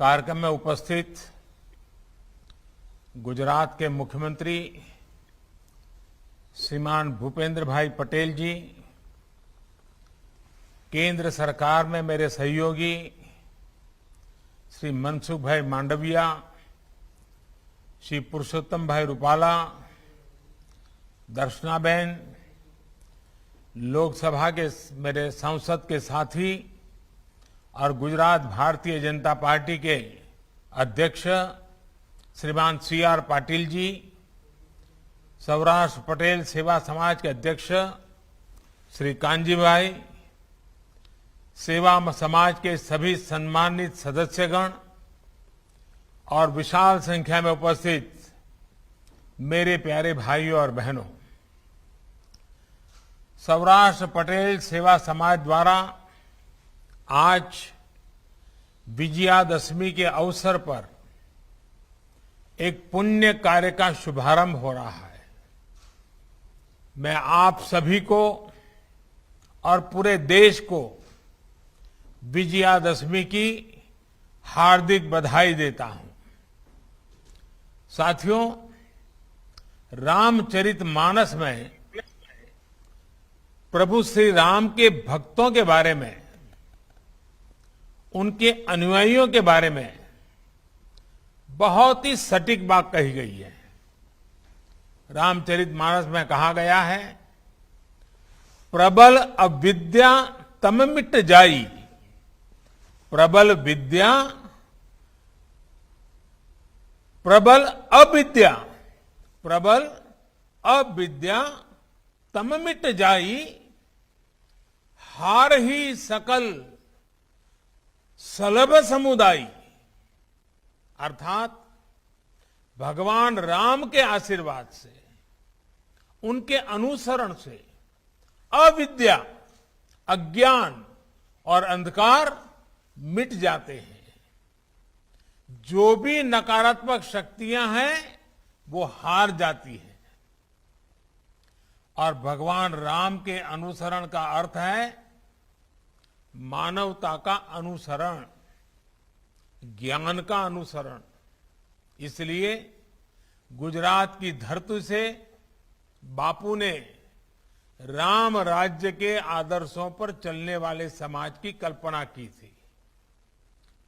कार्यक्रम में उपस्थित गुजरात के मुख्यमंत्री श्रीमान भूपेंद्र भाई पटेल जी, केंद्र सरकार में मेरे सहयोगी श्री मनसुख भाई मांडविया, श्री पुरुषोत्तम भाई रूपाला, दर्शनाबेन, लोकसभा के मेरे संसद के साथी और गुजरात भारतीय जनता पार्टी के अध्यक्ष श्रीमान सी.आर. पाटिल जी, सौराष्ट्र पटेल सेवा समाज के अध्यक्ष श्री कांजी भाई, सेवा समाज के सभी सम्मानित सदस्यगण और विशाल संख्या में उपस्थित मेरे प्यारे भाइयों और बहनों, सौराष्ट्र पटेल सेवा समाज द्वारा आज विजयादशमी के अवसर पर एक पुण्य कार्य का शुभारंभ हो रहा है। मैं आप सभी को और पूरे देश को विजयादशमी की हार्दिक बधाई देता हूं। साथियों, रामचरितमानस में प्रभु श्री राम के भक्तों के बारे में, उनके अनुयायियों के बारे में बहुत ही सटीक बात कही गई है। रामचरितमानस में कहा गया है, प्रबल अविद्या तम मिट जाई, प्रबल विद्या, प्रबल अविद्या, प्रबल अविद्या तम मिट जाई, हार ही सकल सलभ समुदाय। अर्थात भगवान राम के आशीर्वाद से, उनके अनुसरण से अविद्या, अज्ञान और अंधकार मिट जाते हैं। जो भी नकारात्मक शक्तियां हैं वो हार जाती हैं। और भगवान राम के अनुसरण का अर्थ है मानवता का अनुसरण, ज्ञान का अनुसरण। इसलिए गुजरात की धरती से बापू ने राम राज्य के आदर्शों पर चलने वाले समाज की कल्पना की थी।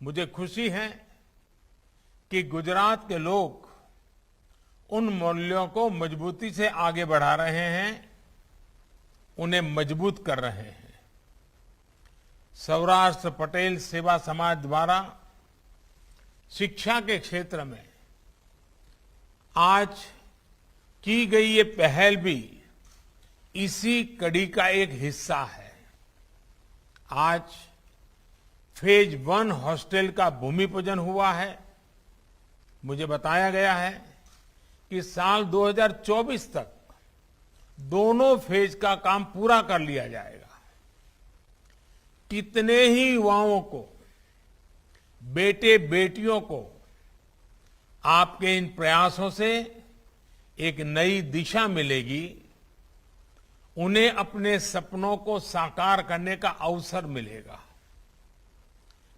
मुझे खुशी है कि गुजरात के लोग उन मूल्यों को मजबूती से आगे बढ़ा रहे हैं, उन्हें मजबूत कर रहे हैं। सौराष्ट्र पटेल सेवा समाज द्वारा शिक्षा के क्षेत्र में आज की गई ये पहल भी इसी कड़ी का एक हिस्सा है। आज फेज 1 हॉस्टल का भूमि पूजन हुआ है। मुझे बताया गया है कि साल 2024 तक दोनों फेज का काम पूरा कर लिया जाएगा। कितने ही युवाओं को, बेटे बेटियों को आपके इन प्रयासों से एक नई दिशा मिलेगी, उन्हें अपने सपनों को साकार करने का अवसर मिलेगा।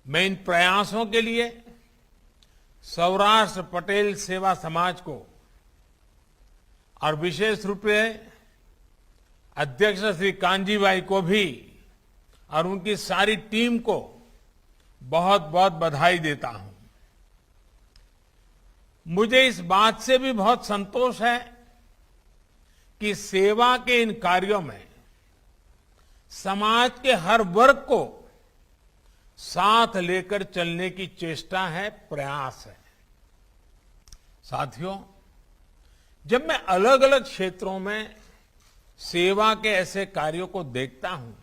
मैं इन प्रयासों के लिए सौराष्ट्र पटेल सेवा समाज को और विशेष रूप से अध्यक्ष श्री कांजी भाई को भी और उनकी सारी टीम को बहुत बहुत बधाई देता हूं। मुझे इस बात से भी बहुत संतोष है कि सेवा के इन कार्यों में समाज के हर वर्ग को साथ लेकर चलने की चेष्टा है, प्रयास है। साथियों, जब मैं अलग अलग क्षेत्रों में सेवा के ऐसे कार्यों को देखता हूं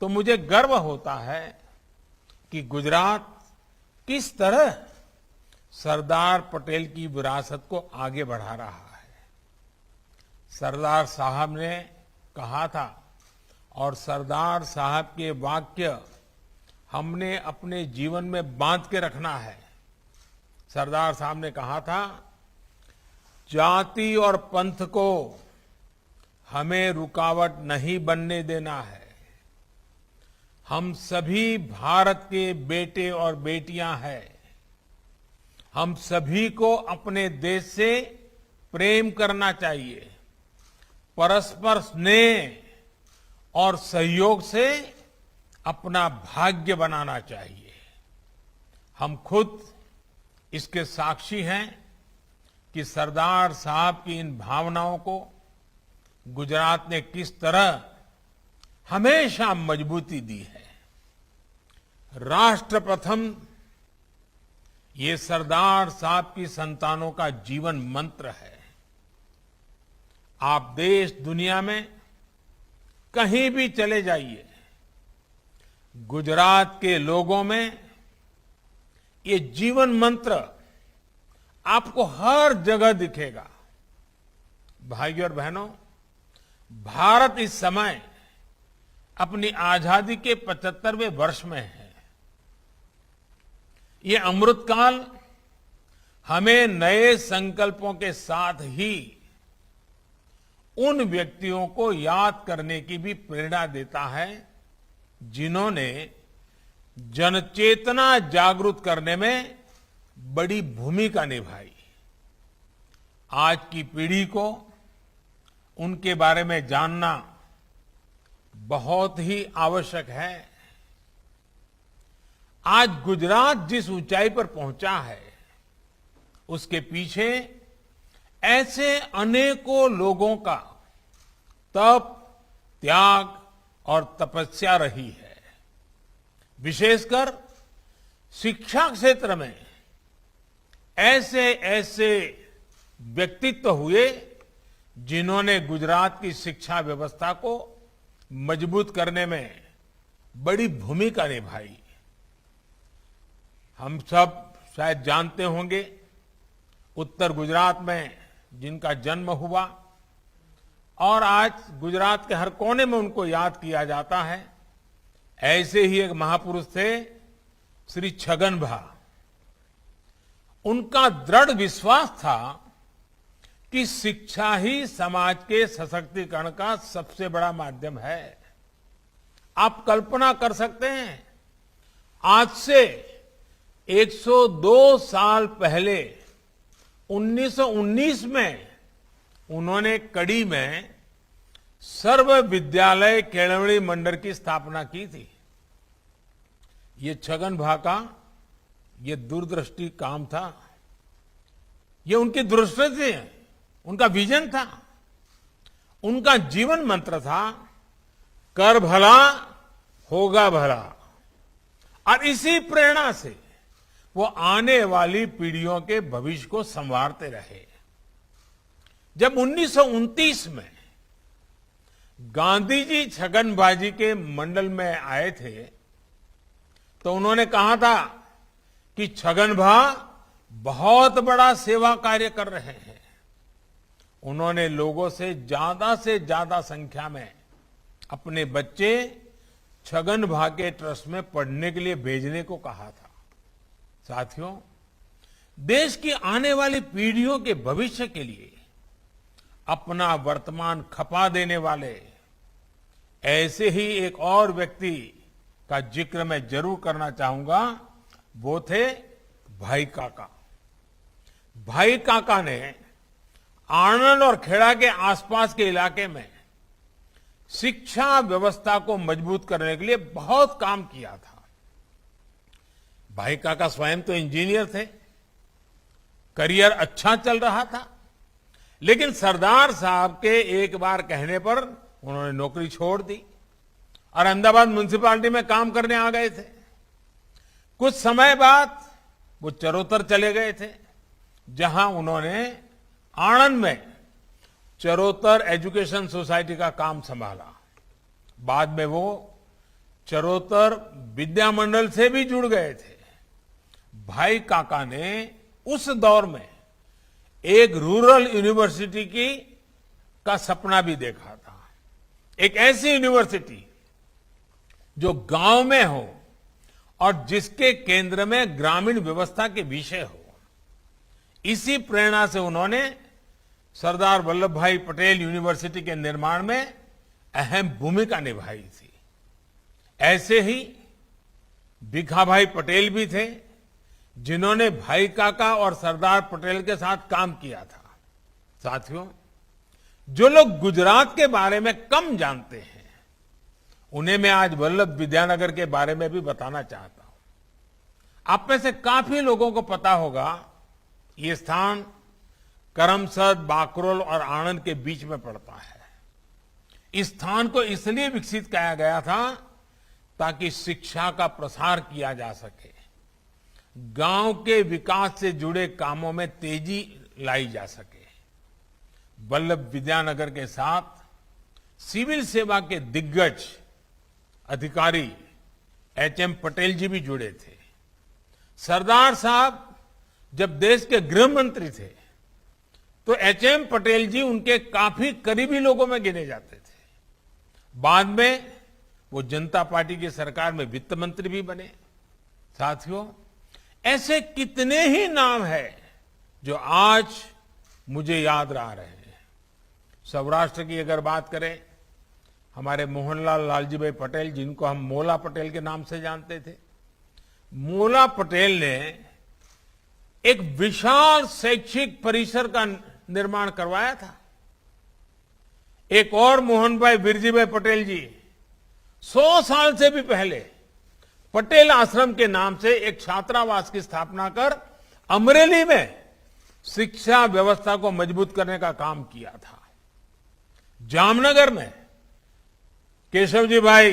तो मुझे गर्व होता है कि गुजरात किस तरह सरदार पटेल की विरासत को आगे बढ़ा रहा है। सरदार साहब ने कहा था और सरदार साहब के वाक्य हमने अपने जीवन में बांध के रखना है। सरदार साहब ने कहा था, जाति और पंथ को हमें रुकावट नहीं बनने देना है। हम सभी भारत के बेटे और बेटियां हैं। हम सभी को अपने देश से प्रेम करना चाहिए, परस्पर स्नेह और सहयोग से अपना भाग्य बनाना चाहिए। हम खुद इसके साक्षी हैं कि सरदार साहब की इन भावनाओं को गुजरात ने किस तरह हमेशा मजबूती दी है। राष्ट्र प्रथम ये सरदार साहब की संतानों का जीवन मंत्र है। आप देश दुनिया में कहीं भी चले जाइए, गुजरात के लोगों में ये जीवन मंत्र आपको हर जगह दिखेगा। भाइयों और बहनों, भारत इस समय अपनी आजादी के 75वें वर्ष में है। ये अमृतकाल हमें नए संकल्पों के साथ ही उन व्यक्तियों को याद करने की भी प्रेरणा देता है जिन्होंने जनचेतना जागृत करने में बड़ी भूमिका निभाई। आज की पीढ़ी को उनके बारे में जानना बहुत ही आवश्यक है। आज गुजरात जिस ऊंचाई पर पहुंचा है, उसके पीछे ऐसे अनेकों लोगों का तप, त्याग और तपस्या रही है। विशेषकर शिक्षा क्षेत्र में ऐसे ऐसे व्यक्तित्व हुए जिन्होंने गुजरात की शिक्षा व्यवस्था को मजबूत करने में बड़ी भूमिका निभाई। हम सब शायद जानते होंगे, उत्तर गुजरात में जिनका जन्म हुआ और आज गुजरात के हर कोने में उनको याद किया जाता है, ऐसे ही एक महापुरुष थे श्री छगन भा। उनका दृढ़ विश्वास था कि शिक्षा ही समाज के सशक्तिकरण का सबसे बड़ा माध्यम है। आप कल्पना कर सकते हैं, आज से 102 साल पहले 1919 में उन्होंने कड़ी में सर्व विद्यालय केळवणी मंडल की स्थापना की थी। ये छगन भा का ये दूरदृष्टि काम था, ये उनकी दृष्टि थी, उनका विजन था, उनका जीवन मंत्र था, कर भला होगा भला। और इसी प्रेरणा से वो आने वाली पीढ़ियों के भविष्य को संवारते रहे। जब 1929 में गांधी जी छगन भाजी के मंडल में आए थे, तो उन्होंने कहा था कि छगन भा बहुत बड़ा सेवा कार्य कर रहे हैं। उन्होंने लोगों से ज्यादा संख्या में अपने बच्चे छगन भा के ट्रस्ट में पढ़ने के लिए भेजने को कहा था। साथियों, देश की आने वाली पीढ़ियों के भविष्य के लिए अपना वर्तमान खपा देने वाले ऐसे ही एक और व्यक्ति का जिक्र मैं जरूर करना चाहूंगा। वो थे भाई काका। भाई काका ने आणंद और खेड़ा के आसपास के इलाके में शिक्षा व्यवस्था को मजबूत करने के लिए बहुत काम किया था। भाई काका स्वयं तो इंजीनियर थे, करियर अच्छा चल रहा था, लेकिन सरदार साहब के एक बार कहने पर उन्होंने नौकरी छोड़ दी और अहमदाबाद म्युनिसिपैलिटी में काम करने आ गए थे। कुछ समय बाद वो चरोतर चले गए थे, जहां उन्होंने आणंद में चरोतर एजुकेशन सोसाइटी का काम संभाला। बाद में वो चरोतर विद्या मंडल से भी जुड़ गए थे। भाई काका ने उस दौर में एक रूरल यूनिवर्सिटी का सपना भी देखा था। एक ऐसी यूनिवर्सिटी जो गांव में हो और जिसके केंद्र में ग्रामीण व्यवस्था के विषय हो। इसी प्रेरणा से उन्होंने सरदार वल्लभ भाई पटेल यूनिवर्सिटी के निर्माण में अहम भूमिका निभाई थी। ऐसे ही भिखाभाई पटेल भी थे, जिन्होंने भाई काका और सरदार पटेल के साथ काम किया था। साथियों, जो लोग गुजरात के बारे में कम जानते हैं, उन्हें मैं आज वल्लभ विद्यानगर के बारे में भी बताना चाहता हूं। आप में से काफी लोगों को पता होगा, ये स्थान करमसद, बाकरोल और आणंद के बीच में पड़ता है। इस स्थान को इसलिए विकसित किया गया था ताकि शिक्षा का प्रसार किया जा सके, गांव के विकास से जुड़े कामों में तेजी लाई जा सके। वल्लभ विद्यानगर के साथ सिविल सेवा के दिग्गज अधिकारी एचएम पटेल जी भी जुड़े थे। सरदार साहब जब देश के गृह मंत्री थे तो एचएम पटेल जी उनके काफी करीबी लोगों में गिने जाते थे। बाद में वो जनता पार्टी की सरकार में वित्त मंत्री भी बने। साथियों, ऐसे कितने ही नाम हैं जो आज मुझे याद रह रहे हैं। सौराष्ट्र की अगर बात करें, हमारे मोहनलाल लालजीभाई पटेल, जिनको हम मोला पटेल के नाम से जानते थे, मोला पटेल ने एक विशाल शैक्षिक परिसर का निर्माण करवाया था। एक और मोहन भाई बिरजीभाई पटेल जी 100 साल से भी पहले पटेल आश्रम के नाम से एक छात्रावास की स्थापना कर अमरेली में शिक्षा व्यवस्था को मजबूत करने का काम किया था। जामनगर में केशवजी भाई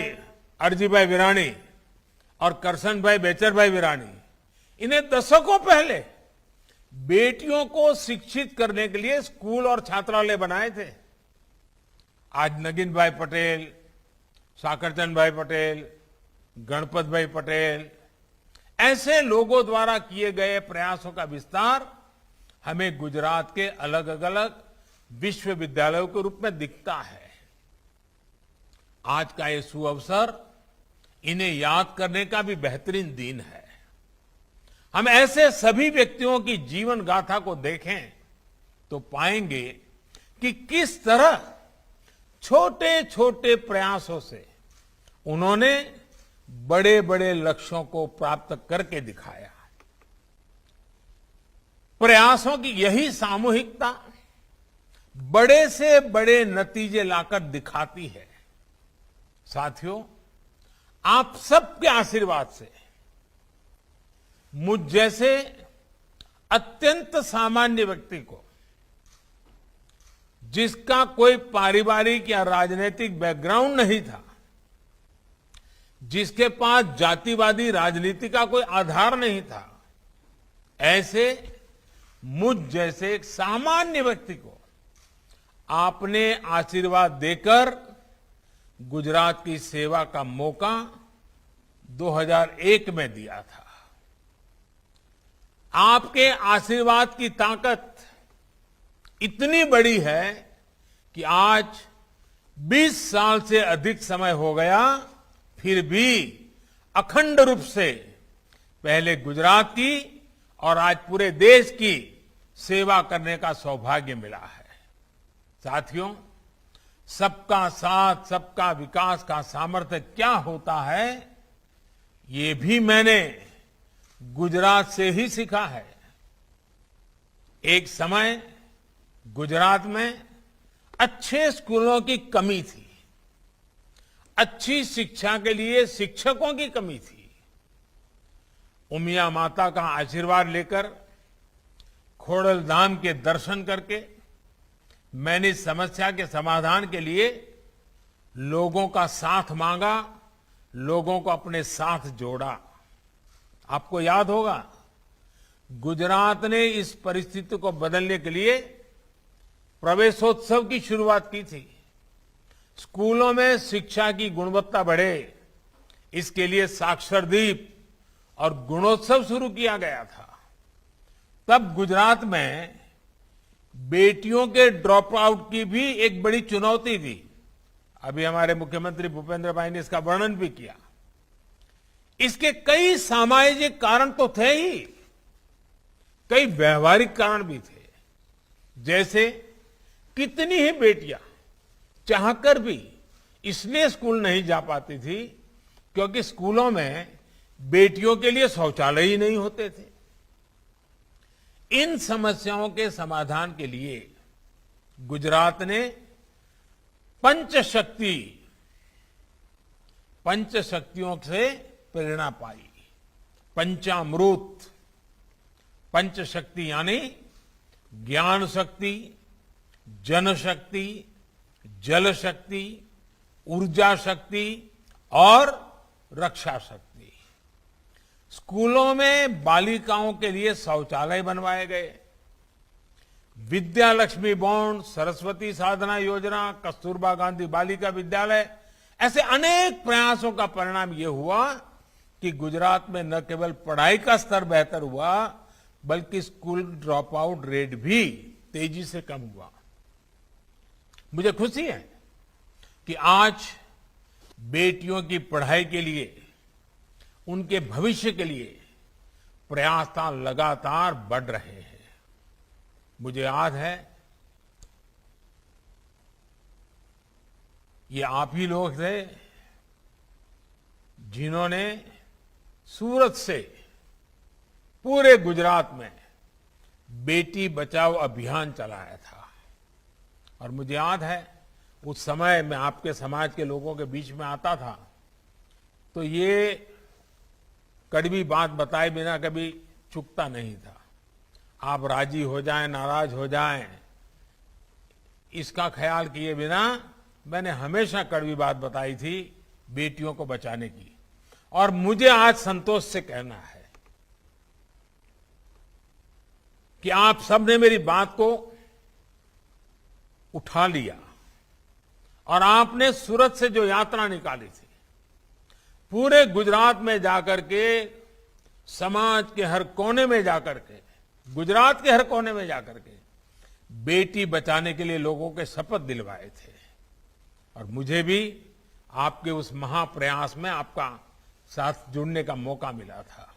अरजी भाई विराणी और करसन भाई बेचर भाई विराणी, इन्हें दशकों पहले बेटियों को शिक्षित करने के लिए स्कूल और छात्रालय बनाए थे। आज नगीन भाई पटेल, साकरचंद भाई पटेल, गणपत भाई पटेल, ऐसे लोगों द्वारा किए गए प्रयासों का विस्तार हमें गुजरात के अलग अलग विश्वविद्यालयों के रूप में दिखता है। आज का ये सुअवसर इन्हें याद करने का भी बेहतरीन दिन है। हम ऐसे सभी व्यक्तियों की जीवन गाथा को देखें तो पाएंगे कि किस तरह छोटे छोटे प्रयासों से उन्होंने बड़े बड़े लक्ष्यों को प्राप्त करके दिखाया। प्रयासों की यही सामूहिकता बड़े से बड़े नतीजे लाकर दिखाती है। साथियों, आप सबके आशीर्वाद से मुझ जैसे अत्यंत सामान्य व्यक्ति को, जिसका कोई पारिवारिक या राजनीतिक बैकग्राउंड नहीं था, जिसके पास जातिवादी राजनीति का कोई आधार नहीं था, ऐसे मुझ जैसे एक सामान्य व्यक्ति को आपने आशीर्वाद देकर गुजरात की सेवा का मौका 2001 में दिया था। आपके आशीर्वाद की ताकत इतनी बड़ी है कि आज 20 साल से अधिक समय हो गया, फिर भी अखंड रूप से पहले गुजरात की और आज पूरे देश की सेवा करने का सौभाग्य मिला है। साथियों, सबका साथ, सबका विकास का सामर्थ्य क्या होता है, ये भी मैंने गुजरात से ही सीखा है। एक समय गुजरात में अच्छे स्कूलों की कमी थी, अच्छी शिक्षा के लिए शिक्षकों की कमी थी। उमिया माता का आशीर्वाद लेकर, खोड़ल धाम के दर्शन करके मैंने इस समस्या के समाधान के लिए लोगों का साथ मांगा, लोगों को अपने साथ जोड़ा। आपको याद होगा, गुजरात ने इस परिस्थिति को बदलने के लिए प्रवेशोत्सव की शुरुआत की थी। स्कूलों में शिक्षा की गुणवत्ता बढ़े, इसके लिए साक्षरदीप और गुणोत्सव शुरू किया गया था। तब गुजरात में बेटियों के ड्रॉप आउट की भी एक बड़ी चुनौती थी। अभी हमारे मुख्यमंत्री भूपेंद्र भाई ने इसका वर्णन भी किया। इसके कई सामाजिक कारण तो थे ही, कई व्यवहारिक कारण भी थे। जैसे कितनी ही बेटियां चाहकर भी इसलिए स्कूल नहीं जा पाती थी क्योंकि स्कूलों में बेटियों के लिए शौचालय ही नहीं होते थे। इन समस्याओं के समाधान के लिए गुजरात ने पंचशक्तियों से प्रेरणा पाई। पंचामृत, पंचशक्ति यानी ज्ञान शक्ति, जनशक्ति, जल शक्ति, ऊर्जा शक्ति और रक्षा शक्ति। स्कूलों में बालिकाओं के लिए शौचालय बनवाए गए। विद्या लक्ष्मी बॉन्ड, सरस्वती साधना योजना, कस्तूरबा गांधी बालिका विद्यालय, ऐसे अनेक प्रयासों का परिणाम यह हुआ कि गुजरात में न केवल पढ़ाई का स्तर बेहतर हुआ, बल्कि स्कूल ड्रॉप आउट रेट भी तेजी से कम हुआ। मुझे खुशी है कि आज बेटियों की पढ़ाई के लिए, उनके भविष्य के लिए प्रयास लगातार बढ़ रहे हैं। मुझे याद है, ये आप ही लोग थे जिन्होंने सूरत से पूरे गुजरात में बेटी बचाओ अभियान चलाया था। और मुझे याद है, उस समय मैं आपके समाज के लोगों के बीच में आता था तो ये कड़वी बात बताए बिना कभी चुकता नहीं था। आप राजी हो जाएं, नाराज हो जाएं, इसका ख्याल किए बिना मैंने हमेशा कड़वी बात बताई थी बेटियों को बचाने की। और मुझे आज संतोष से कहना है कि आप सबने मेरी बात को उठा लिया और आपने सूरत से जो यात्रा निकाली थी, पूरे गुजरात में जाकर के, समाज के हर कोने में जाकर के, गुजरात के हर कोने में जाकर के बेटी बचाने के लिए लोगों के शपथ दिलवाए थे। और मुझे भी आपके उस महाप्रयास में आपका साथ जुड़ने का मौका मिला था।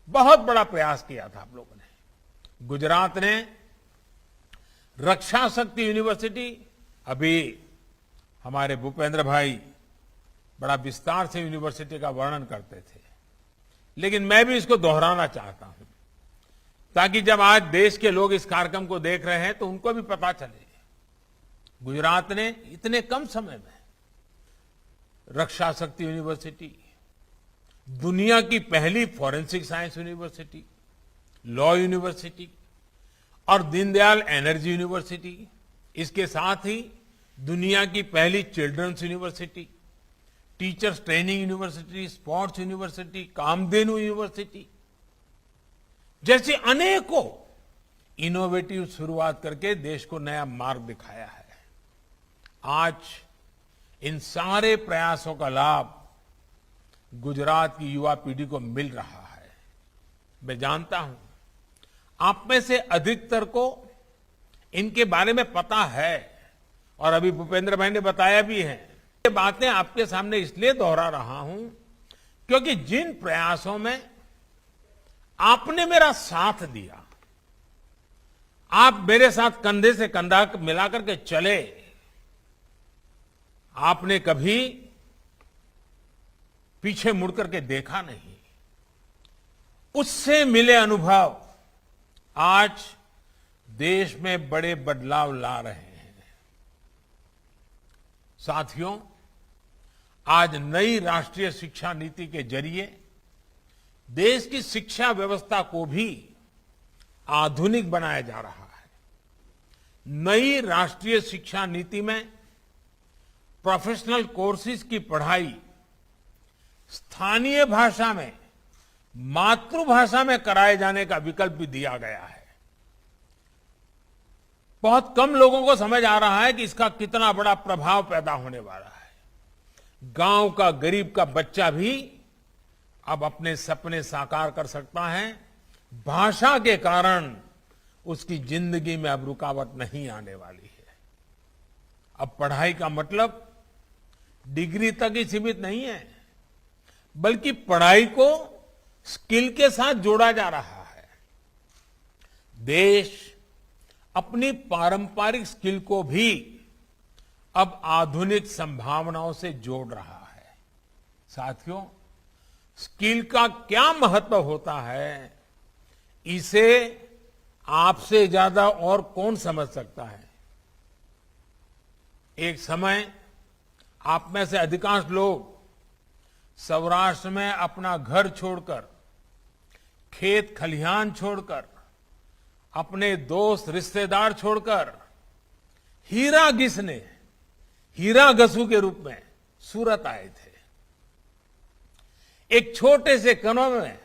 बहुत बड़ा प्रयास किया था आप लोगों ने। गुजरात ने रक्षा शक्ति यूनिवर्सिटी, अभी हमारे भूपेंद्र भाई बड़ा विस्तार से यूनिवर्सिटी का वर्णन करते थे, लेकिन मैं भी इसको दोहराना चाहता हूं ताकि जब आज देश के लोग इस कार्यक्रम को देख रहे हैं तो उनको भी पता चले। गुजरात ने इतने कम समय में रक्षा शक्ति यूनिवर्सिटी, दुनिया की पहली forensic science university, law university और दीनदयाल एनर्जी यूनिवर्सिटी, इसके साथ ही दुनिया की पहली children's university, teachers training university, sports university, Kamdhenu university जैसी अनेकों इनोवेटिव शुरुआत करके देश को नया मार्ग दिखाया है। आज इन सारे प्रयासों का लाभ गुजरात की युवा पीढ़ी को मिल रहा है। मैं जानता हूं आप में से अधिकतर को इनके बारे में पता है और अभी भूपेंद्र भाई ने बताया भी है। ये बातें आपके सामने इसलिए दोहरा रहा हूं क्योंकि जिन प्रयासों में आपने मेरा साथ दिया, आप मेरे साथ कंधे से कंधा मिलाकर के चले, आपने कभी पीछे मुड़कर के देखा नहीं, उससे मिले अनुभव आज देश में बड़े बदलाव ला रहे हैं। साथियों, आज नई राष्ट्रीय शिक्षा नीति के जरिए देश की शिक्षा व्यवस्था को भी आधुनिक बनाया जा रहा है। नई राष्ट्रीय शिक्षा नीति में प्रोफेशनल कोर्सेज की पढ़ाई स्थानीय भाषा में, मातृभाषा में कराए जाने का विकल्प भी दिया गया है। बहुत कम लोगों को समझ आ रहा है कि इसका कितना बड़ा प्रभाव पैदा होने वाला है। गांव का गरीब का बच्चा भी अब अपने सपने साकार कर सकता है। भाषा के कारण उसकी जिंदगी में अब रुकावट नहीं आने वाली है। अब पढ़ाई का मतलब डिग्री तक ही सीमित नहीं है, बल्कि पढ़ाई को स्किल के साथ जोड़ा जा रहा है। देश अपनी पारंपरिक स्किल को भी अब आधुनिक संभावनाओं से जोड़ रहा है। साथियों, स्किल का क्या महत्व होता है, इसे आपसे ज्यादा और कौन समझ सकता है। एक समय आप में से अधिकांश लोग सौराष्ट्र में अपना घर छोड़कर, खेत खलिहान छोड़कर, अपने दोस्त रिश्तेदार छोड़कर हीरा घिसने, हीरा घसू के रूप में सूरत आए थे। एक छोटे से कमरे में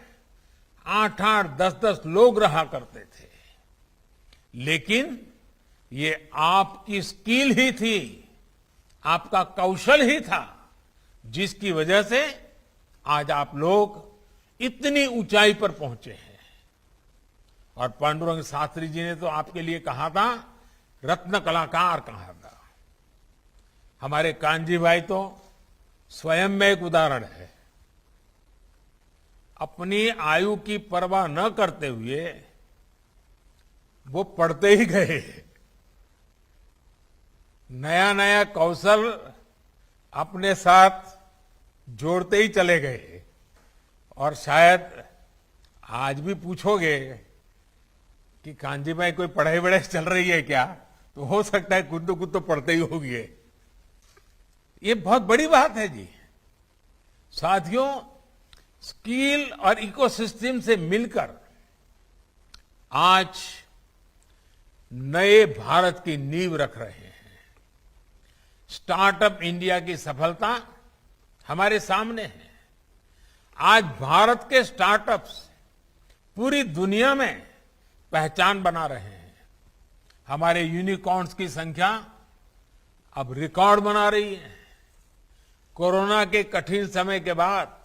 8-8, 10-10 लोग रहा करते थे, लेकिन ये आपकी स्किल ही थी, आपका कौशल ही था, जिसकी वजह से आज आप लोग इतनी ऊंचाई पर पहुंचे हैं। और पांडुरंग शास्त्री जी ने तो आपके लिए कहा था, रत्न कलाकार कहा था। हमारे कान्जी भाई तो स्वयं में एक उदाहरण है। अपनी आयु की परवाह न करते हुए वो पढ़ते ही गए, नया नया कौशल अपने साथ जोड़ते ही चले गए। और शायद आज भी पूछोगे कि कांजी भाई कोई पढ़ाई वढ़ाई चल रही है क्या, तो हो सकता है कुछ तो पढ़ते ही होगी। ये बहुत बड़ी बात है जी। साथियों, स्किल और इकोसिस्टम से मिलकर आज नए भारत की नींव रख रहे हैं। स्टार्टअप इंडिया की सफलता हमारे सामने है। आज भारत के स्टार्टअप्स पूरी दुनिया में पहचान बना रहे हैं। हमारे यूनिकॉर्न्स की संख्या अब रिकॉर्ड बना रही है। कोरोना के कठिन समय के बाद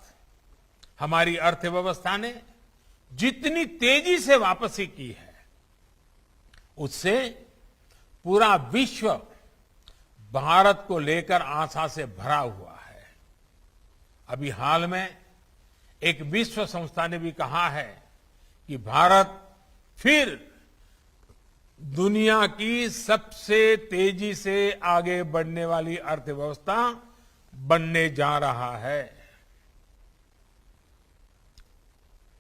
हमारी अर्थव्यवस्था ने जितनी तेजी से वापसी की है, उससे पूरा विश्व भारत को लेकर आशा से भरा हुआ है। अभी हाल में एक विश्व संस्था ने भी कहा है कि भारत फिर दुनिया की सबसे तेजी से आगे बढ़ने वाली अर्थव्यवस्था बनने जा रहा है।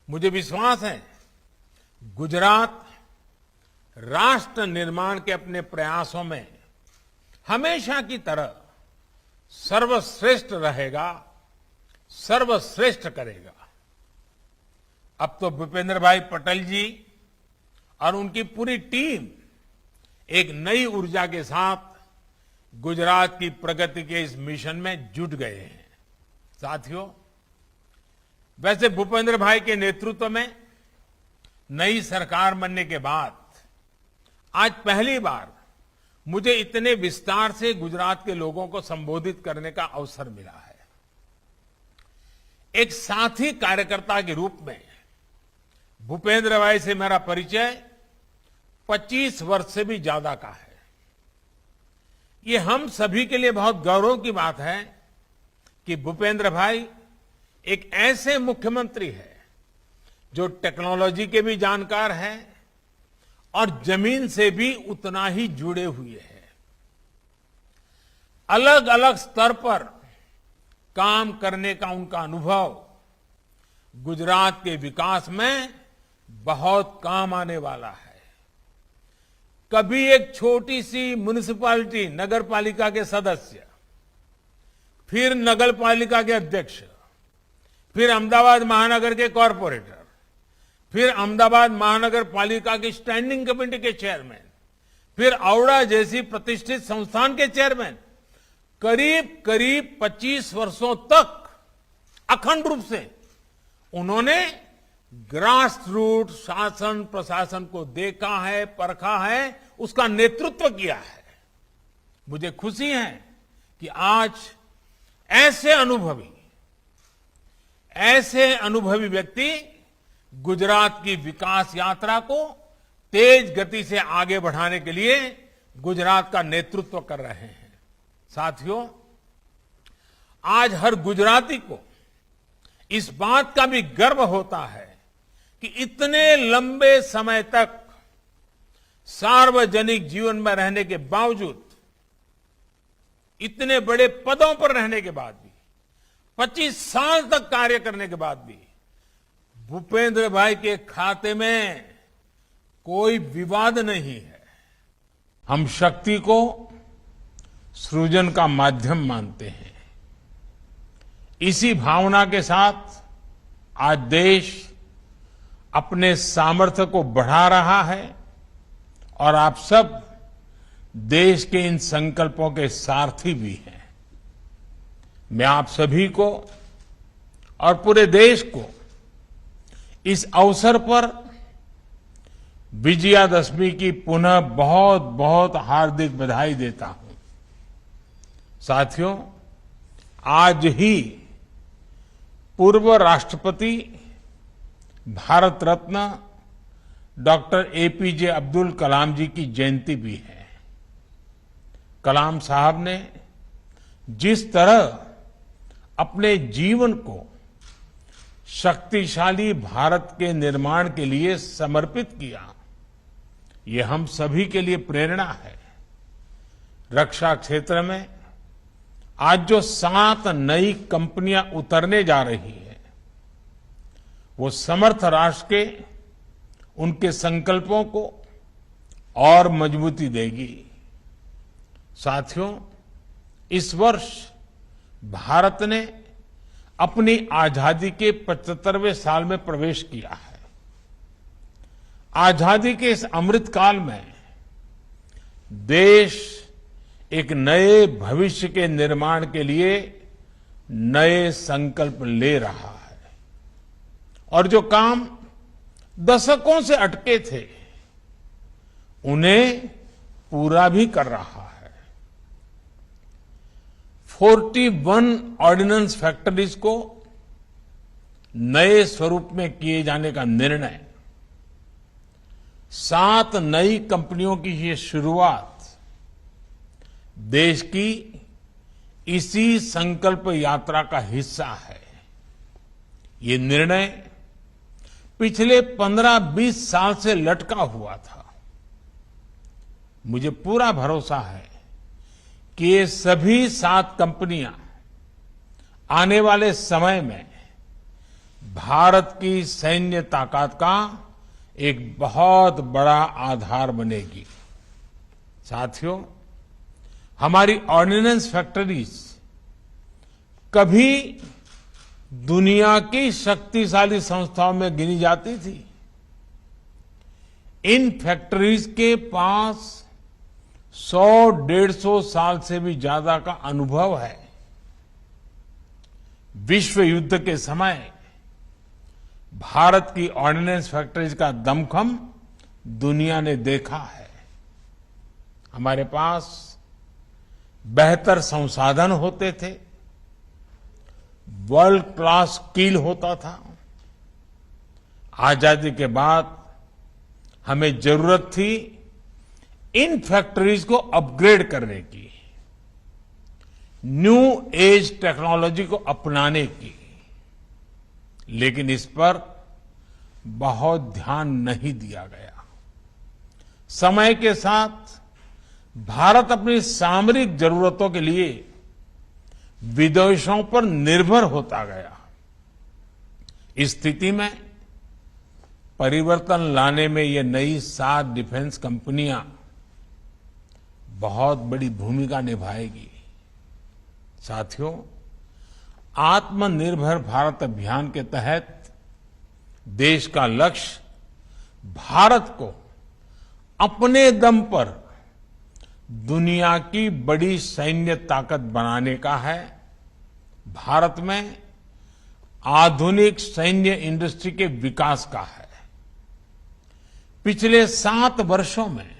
मुझे विश्वास है, गुजरात राष्ट्र निर्माण के अपने प्रयासों में हमेशा की तरह सर्वश्रेष्ठ रहेगा, सर्वश्रेष्ठ करेगा। अब तो भूपेंद्र भाई पटेल जी और उनकी पूरी टीम एक नई ऊर्जा के साथ गुजरात की प्रगति के इस मिशन में जुट गए हैं। साथियों, वैसे भूपेंद्र भाई के नेतृत्व में नई सरकार बनने के बाद आज पहली बार मुझे इतने विस्तार से गुजरात के लोगों को संबोधित करने का अवसर मिला है। एक साथी कार्यकर्ता के रूप में भूपेंद्र भाई से मेरा परिचय 25 वर्ष से भी ज्यादा का है। ये हम सभी के लिए बहुत गौरव की बात है कि भूपेंद्र भाई एक ऐसे मुख्यमंत्री है जो टेक्नोलॉजी के भी जानकार हैं और जमीन से भी उतना ही जुड़े हुए हैं। अलग अलग स्तर पर काम करने का उनका अनुभव गुजरात के विकास में बहुत काम आने वाला है। कभी एक छोटी सी म्युनिसिपैलिटी नगर पालिका के सदस्य, फिर नगर पालिका के अध्यक्ष, फिर अहमदाबाद महानगर के कॉरपोरेटर, फिर अहमदाबाद महानगर पालिका की स्टैंडिंग कमेटी के चेयरमैन, फिर औड़ा जैसी प्रतिष्ठित संस्थान के चेयरमैन, करीब करीब 25 वर्षों तक अखंड रूप से उन्होंने ग्रास रूट शासन प्रशासन को देखा है, परखा है, उसका नेतृत्व किया है। मुझे खुशी है कि आज ऐसे अनुभवी व्यक्ति गुजरात की विकास यात्रा को तेज गति से आगे बढ़ाने के लिए गुजरात का नेतृत्व कर रहे हैं। साथियों, आज हर गुजराती को इस बात का भी गर्व होता है कि इतने लंबे समय तक सार्वजनिक जीवन में रहने के बावजूद, इतने बड़े पदों पर रहने के बाद भी 25 साल तक कार्य करने के बाद भी भूपेंद्र भाई के खाते में कोई विवाद नहीं है। हम शक्ति को सृजन का माध्यम मानते हैं। इसी भावना के साथ आज देश अपने सामर्थ्य को बढ़ा रहा है और आप सब देश के इन संकल्पों के सारथी भी हैं। मैं आप सभी को और पूरे देश को इस अवसर पर विजयादशमी की पुनः बहुत बहुत हार्दिक बधाई देता हूं। साथियों, आज ही पूर्व राष्ट्रपति भारत रत्न डॉक्टर एपीजे अब्दुल कलाम जी की जयंती भी है। कलाम साहब ने जिस तरह अपने जीवन को शक्तिशाली भारत के निर्माण के लिए समर्पित किया, ये हम सभी के लिए प्रेरणा है। रक्षा क्षेत्र में आज जो 7 नई कंपनियां उतरने जा रही है, वो समर्थ राष्ट्र के उनके संकल्पों को और मजबूती देगी। साथियों, इस वर्ष भारत ने अपनी आजादी के 75वें साल में प्रवेश किया है। आजादी के इस अमृत काल में देश एक नए भविष्य के निर्माण के लिए नए संकल्प ले रहा है और जो काम दशकों से अटके थे, उन्हें पूरा भी कर रहा है। 41 ऑर्डिनेंस फैक्ट्रीज को नए स्वरूप में किए जाने का निर्णय, 7 नई कंपनियों की ये शुरुआत देश की इसी संकल्प यात्रा का हिस्सा है। ये निर्णय पिछले 15-20 साल से लटका हुआ था। मुझे पूरा भरोसा है कि ये सभी 7 कंपनियां आने वाले समय में भारत की सैन्य ताकत का एक बहुत बड़ा आधार बनेगी। साथियों, हमारी ऑर्डिनेंस फैक्ट्रीज कभी दुनिया की शक्तिशाली संस्थाओं में गिनी जाती थी। इन फैक्ट्रीज के पास 100-150 साल से भी ज्यादा का अनुभव है। विश्व युद्ध के समय भारत की ऑर्डिनेंस फैक्ट्रीज का दमखम दुनिया ने देखा है। हमारे पास बेहतर संसाधन होते थे, वर्ल्ड क्लास स्किल होता था। आजादी के बाद हमें जरूरत थी इन फैक्ट्रीज को अपग्रेड करने की, न्यू एज टेक्नोलॉजी को अपनाने की, लेकिन इस पर बहुत ध्यान नहीं दिया गया। समय के साथ भारत अपनी सामरिक जरूरतों के लिए विदेशों पर निर्भर होता गया। इस स्थिति में परिवर्तन लाने में ये नई 7 डिफेंस कंपनियां बहुत बड़ी भूमिका निभाएगी। साथियों, आत्मनिर्भर भारत अभियान के तहत देश का लक्ष्य भारत को अपने दम पर दुनिया की बड़ी सैन्य ताकत बनाने का है। भारत में आधुनिक सैन्य इंडस्ट्री के विकास का है। पिछले 7 वर्षों में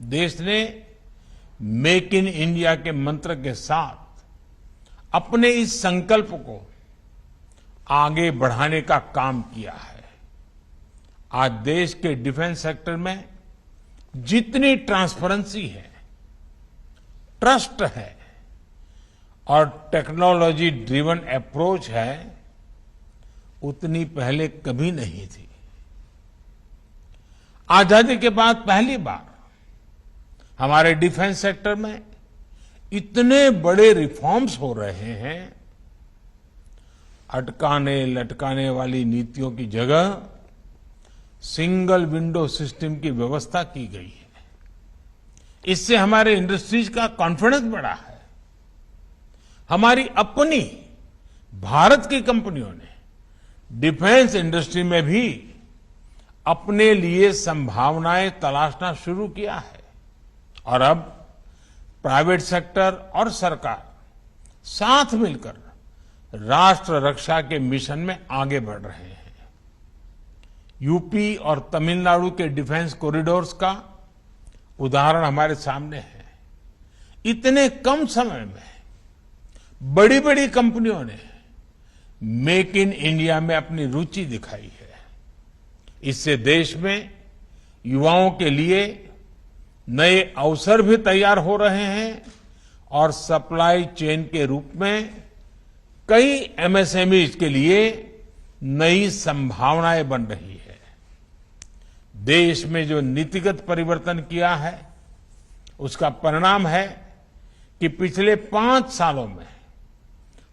देश ने मेक इन इंडिया के मंत्र के साथ अपने इस संकल्प को आगे बढ़ाने का काम किया है। आज देश के डिफेंस सेक्टर में जितनी ट्रांसपेरेंसी है, ट्रस्ट है और टेक्नोलॉजी ड्रिवन अप्रोच है, उतनी पहले कभी नहीं थी। आजादी के बाद पहली बार हमारे डिफेंस सेक्टर में इतने बड़े रिफॉर्म्स हो रहे हैं अटकाने लटकाने वाली नीतियों की जगह सिंगल विंडो सिस्टम की व्यवस्था की गई है। इससे हमारे इंडस्ट्रीज का कॉन्फिडेंस बढ़ा है। हमारी अपनी भारत की कंपनियों ने डिफेंस इंडस्ट्री में भी अपने लिए संभावनाएं तलाशना शुरू किया है और अब प्राइवेट सेक्टर और सरकार साथ मिलकर राष्ट्र रक्षा के मिशन में आगे बढ़ रहे हैं। यूपी और तमिलनाडु के डिफेंस कॉरिडोर्स का उदाहरण हमारे सामने है। इतने कम समय में बड़ी बड़ी कंपनियों ने मेक इन इंडिया में अपनी रुचि दिखाई है। इससे देश में युवाओं के लिए नए अवसर भी तैयार हो रहे हैं और सप्लाई चेन के रूप में कई एमएसएमईज के लिए नई संभावनाएं बन रही है। देश में जो नीतिगत परिवर्तन किया है उसका परिणाम है कि पिछले 5 सालों में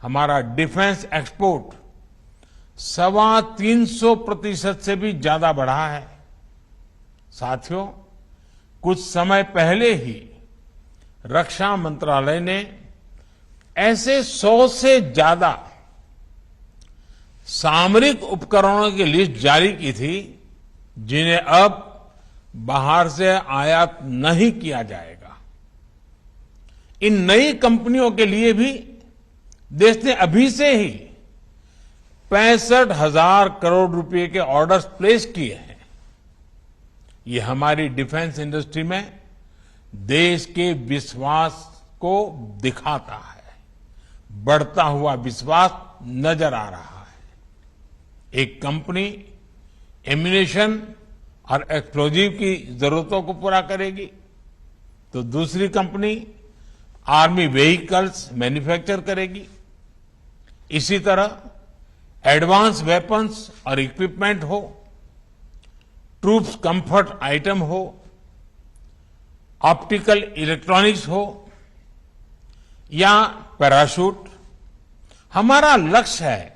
हमारा डिफेंस एक्सपोर्ट 325% से भी ज्यादा बढ़ा है। साथियों, कुछ समय पहले ही रक्षा मंत्रालय ने ऐसे 100 से ज्यादा सामरिक उपकरणों की लिस्ट जारी की थी जिन्हें अब बाहर से आयात नहीं किया जाएगा। इन नई कंपनियों के लिए भी देश ने अभी से ही 65,000 करोड़ रुपए के ऑर्डर्स प्लेस किए हैं। ये हमारी डिफेंस इंडस्ट्री में देश के विश्वास को दिखाता है। बढ़ता हुआ विश्वास नजर आ रहा है। एक कंपनी एम्यूनेशन और एक्सप्लोजिव की जरूरतों को पूरा करेगी तो दूसरी कंपनी आर्मी व्हीकल्स मैन्युफैक्चर करेगी। इसी तरह एडवांस वेपन्स और इक्विपमेंट हो, ट्रूप्स कंफर्ट आइटम हो, ऑप्टिकल इलेक्ट्रॉनिक्स हो या पैराशूट, हमारा लक्ष्य है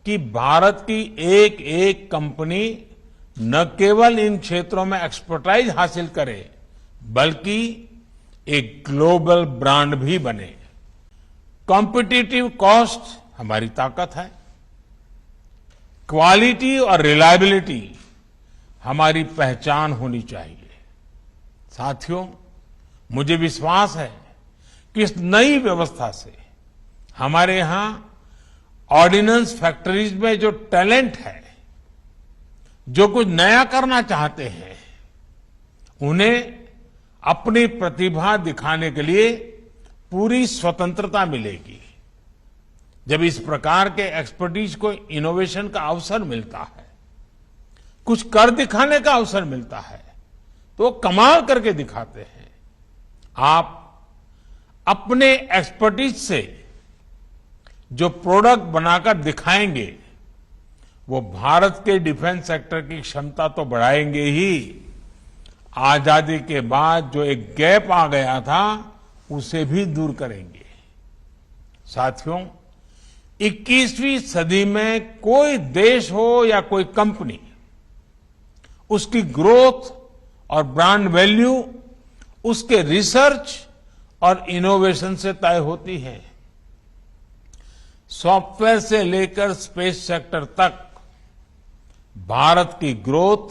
कि भारत की एक एक कंपनी न केवल इन क्षेत्रों में एक्सपर्टाइज हासिल करे बल्कि एक ग्लोबल ब्रांड भी बने। कॉम्पिटिटिव कॉस्ट हमारी ताकत है। क्वालिटी और रिलायबिलिटी हमारी पहचान होनी चाहिए। साथियों, मुझे विश्वास है कि इस नई व्यवस्था से हमारे यहां ऑर्डिनेंस फैक्ट्रीज में जो टैलेंट है, जो कुछ नया करना चाहते हैं, उन्हें अपनी प्रतिभा दिखाने के लिए पूरी स्वतंत्रता मिलेगी। जब इस प्रकार के एक्सपर्टीज को इनोवेशन का अवसर मिलता है, कुछ कर दिखाने का अवसर मिलता है, तो वो कमाल करके दिखाते हैं। आप अपने एक्सपर्टीज से जो प्रोडक्ट बनाकर दिखाएंगे वो भारत के डिफेंस सेक्टर की क्षमता तो बढ़ाएंगे ही, आजादी के बाद जो एक गैप आ गया था उसे भी दूर करेंगे। साथियों, 21वीं सदी में कोई देश हो या कोई कंपनी, उसकी ग्रोथ और ब्रांड वैल्यू उसके रिसर्च और इनोवेशन से तय होती है। सॉफ्टवेयर से लेकर स्पेस सेक्टर तक भारत की ग्रोथ,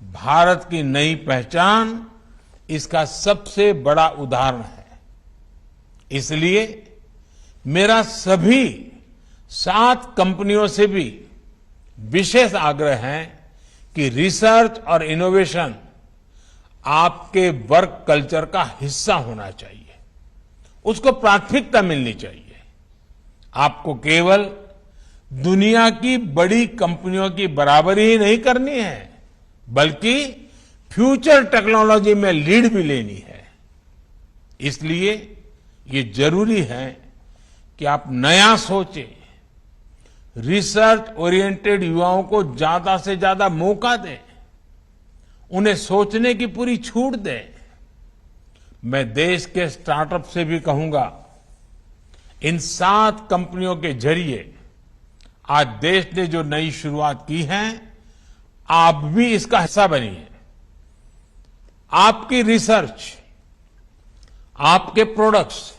भारत की नई पहचान इसका सबसे बड़ा उदाहरण है। इसलिए मेरा सभी 7 कंपनियों से भी विशेष आग्रह है कि रिसर्च और इनोवेशन आपके वर्क कल्चर का हिस्सा होना चाहिए, उसको प्राथमिकता मिलनी चाहिए। आपको केवल दुनिया की बड़ी कंपनियों की बराबरी ही नहीं करनी है बल्कि फ्यूचर टेक्नोलॉजी में लीड भी लेनी है। इसलिए ये जरूरी है कि आप नया सोचें, रिसर्च ओरिएंटेड युवाओं को ज्यादा से ज्यादा मौका दें, उन्हें सोचने की पूरी छूट दें। मैं देश के स्टार्टअप से भी कहूंगा, इन 7 कंपनियों के जरिए आज देश ने जो नई शुरुआत की है, आप भी इसका हिस्सा बनिए। आपकी रिसर्च, आपके प्रोडक्ट्स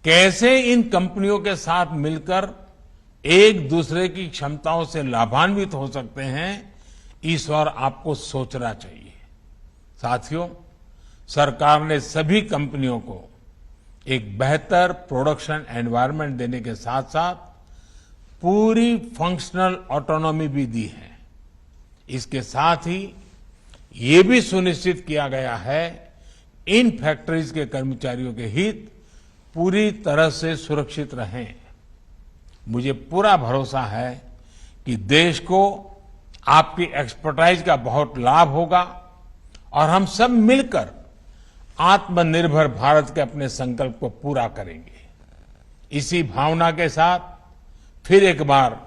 कैसे इन कंपनियों के साथ मिलकर एक दूसरे की क्षमताओं से लाभान्वित हो सकते हैं, इस ओर आपको सोचना चाहिए। साथियों, सरकार ने सभी कंपनियों को एक बेहतर प्रोडक्शन एनवायरनमेंट देने के साथ साथ पूरी फंक्शनल ऑटोनॉमी भी दी है। इसके साथ ही ये भी सुनिश्चित किया गया है इन फैक्ट्रीज के कर्मचारियों के हित पूरी तरह से सुरक्षित रहें। मुझे पूरा भरोसा है कि देश को आपकी एक्सपर्टाइज का बहुत लाभ होगा और हम सब मिलकर आत्मनिर्भर भारत के अपने संकल्प को पूरा करेंगे। इसी भावना के साथ फिर एक बार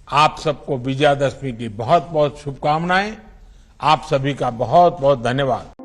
आप सबको विजयादशमी की बहुत बहुत शुभकामनाएं। आप सभी का बहुत बहुत धन्यवाद।